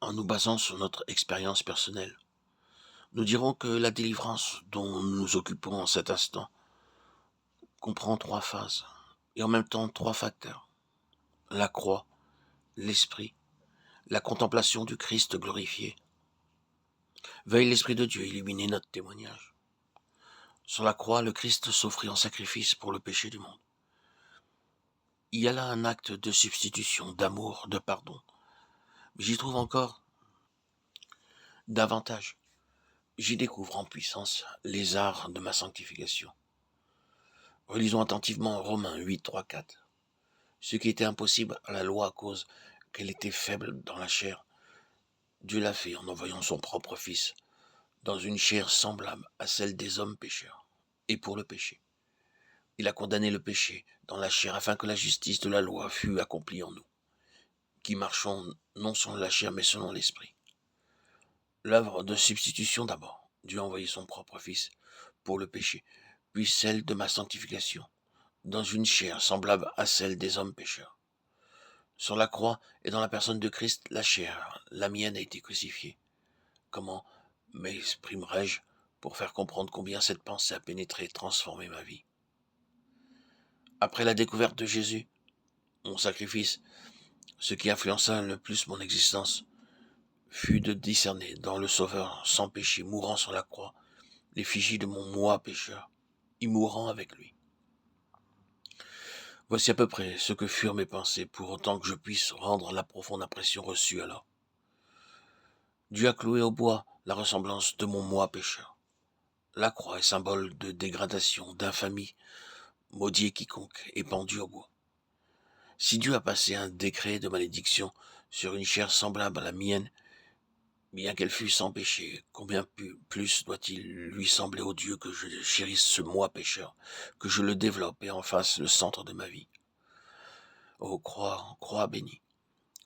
En nous basant sur notre expérience personnelle, nous dirons que la délivrance dont nous nous occupons en cet instant comprend trois phases et en même temps trois facteurs. La croix, l'esprit, la contemplation du Christ glorifié. Veuille l'Esprit de Dieu illuminer notre témoignage. Sur la croix, le Christ s'offrit en sacrifice pour le péché du monde. Il y a là un acte de substitution, d'amour, de pardon. Mais j'y trouve encore davantage. J'y découvre en puissance les arts de ma sanctification. Relisons attentivement Romains 8, 3, 4. Ce qui était impossible à la loi à cause qu'elle était faible dans la chair, Dieu l'a fait en envoyant son propre Fils dans une chair semblable à celle des hommes pécheurs. Et pour le péché, il a condamné le péché dans la chair afin que la justice de la loi fût accomplie en nous, qui marchons non selon la chair mais selon l'esprit. L'œuvre de substitution d'abord. Dieu a envoyé son propre Fils pour le péché, puis celle de ma sanctification, dans une chair semblable à celle des hommes pécheurs. Sur la croix et dans la personne de Christ, la chair, la mienne, a été crucifiée. Comment m'exprimerai-je pour faire comprendre combien cette pensée a pénétré et transformé ma vie? Après la découverte de Jésus, mon sacrifice, ce qui influença le plus mon existence, fut de discerner dans le Sauveur sans péché, mourant sur la croix, l'effigie de mon moi pécheur, y mourant avec lui. Voici à peu près ce que furent mes pensées, pour autant que je puisse rendre la profonde impression reçue alors. Dieu a cloué au bois la ressemblance de mon moi pécheur. La croix est symbole de dégradation, d'infamie, maudit quiconque est pendu au bois. Si Dieu a passé un décret de malédiction sur une chair semblable à la mienne, bien qu'elle fût sans péché, combien plus doit-il lui sembler au Dieu que je chérisse ce moi pécheur, que je le développe et en fasse le centre de ma vie. Ô croix bénie,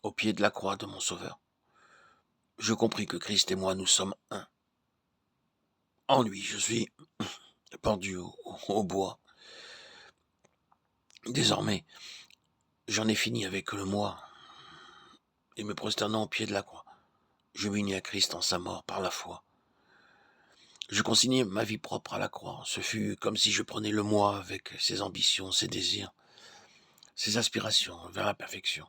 au pied de la croix de mon Sauveur, je compris que Christ et moi nous sommes un. En lui, je suis pendu au bois. Désormais, j'en ai fini avec le moi, et me prosternant au pied de la croix, je m'unis à Christ en sa mort par la foi. Je consignai ma vie propre à la croix. Ce fut comme si je prenais le moi avec ses ambitions, ses désirs, ses aspirations vers la perfection,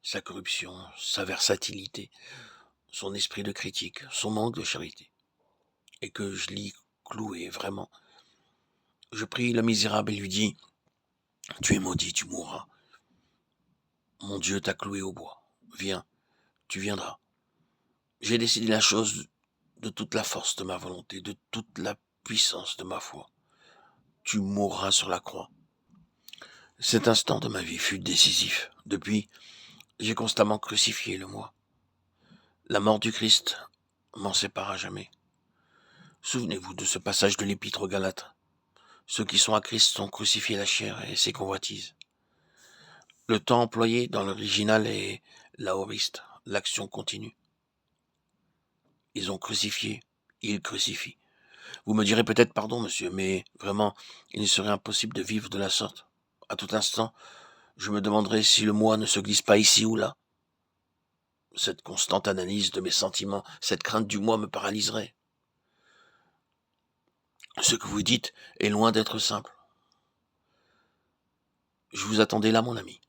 sa corruption, sa versatilité, son esprit de critique, son manque de charité, et que je l'y clouai vraiment. Je pris le misérable et lui dis, « Tu es maudit, tu mourras. Mon Dieu t'a cloué au bois. Viens, tu viendras. » J'ai décidé la chose de toute la force de ma volonté, de toute la puissance de ma foi. Tu mourras sur la croix. Cet instant de ma vie fut décisif. Depuis, j'ai constamment crucifié le moi. La mort du Christ m'en sépare à jamais. Souvenez-vous de ce passage de l'Épître aux Galates. Ceux qui sont à Christ ont crucifié la chair et ses convoitises. Le temps employé dans l'original est l'aoriste, l'action continue. Ils ont crucifié, ils crucifient. Vous me direz peut-être pardon, monsieur, mais vraiment, il ne serait impossible de vivre de la sorte. À tout instant, je me demanderai si le moi ne se glisse pas ici ou là. Cette constante analyse de mes sentiments, cette crainte du moi me paralyserait. Ce que vous dites est loin d'être simple. Je vous attendais là, mon ami.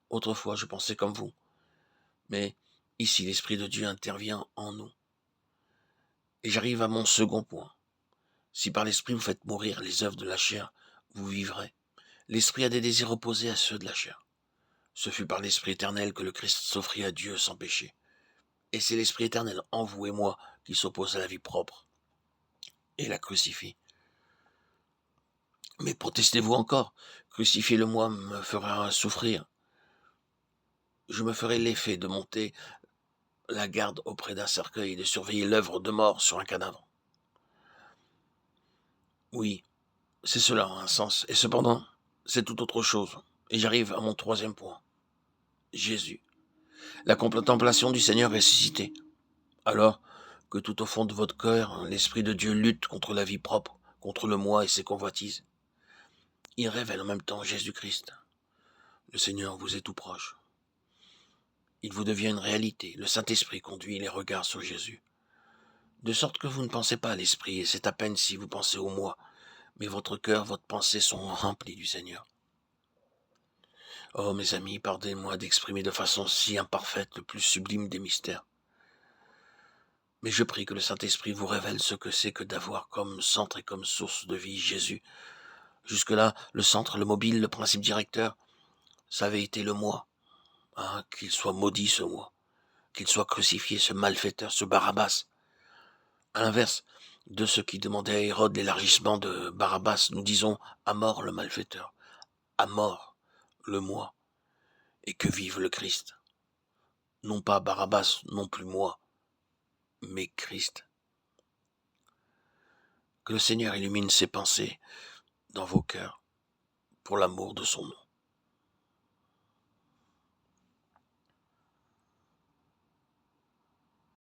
Autrefois, je pensais comme vous. Mais ici, l'Esprit de Dieu intervient en nous. Et j'arrive à mon second point. Si par l'Esprit vous faites mourir les œuvres de la chair, vous vivrez. L'Esprit a des désirs opposés à ceux de la chair. Ce fut par l'Esprit éternel que le Christ s'offrit à Dieu sans péché. Et c'est l'Esprit éternel en vous et moi qui s'oppose à la vie propre et la crucifie. Mais protestez-vous encore, crucifier le moi me fera souffrir. Je me ferai l'effet de monter la garde auprès d'un cercueil et de surveiller l'œuvre de mort sur un cadavre. Oui, c'est cela a un sens, et cependant, c'est tout autre chose. Et j'arrive à mon troisième point. Jésus. La contemplation du Seigneur ressuscité. Alors que tout au fond de votre cœur, l'Esprit de Dieu lutte contre la vie propre, contre le moi et ses convoitises. Il révèle en même temps Jésus-Christ. Le Seigneur vous est tout proche. il vous devient une réalité. Le Saint-Esprit conduit les regards sur Jésus. De sorte que vous ne pensez pas à l'Esprit, et c'est à peine si vous pensez au moi, mais votre cœur, votre pensée sont remplis du Seigneur. Oh, mes amis, pardonnez-moi d'exprimer de façon si imparfaite le plus sublime des mystères. Mais je prie que le Saint-Esprit vous révèle ce que c'est que d'avoir comme centre et comme source de vie Jésus. Jusque-là, le centre, le mobile, le principe directeur, ça avait été le moi. Ah, qu'il soit maudit ce moi, qu'il soit crucifié ce malfaiteur, ce Barabbas. À l'inverse de ceux qui demandaient à Hérode l'élargissement de Barabbas, nous disons à mort le malfaiteur, à mort le moi, et que vive le Christ. Non pas Barabbas, non plus moi, mais Christ. Que le Seigneur illumine ses pensées dans vos cœurs pour l'amour de son nom.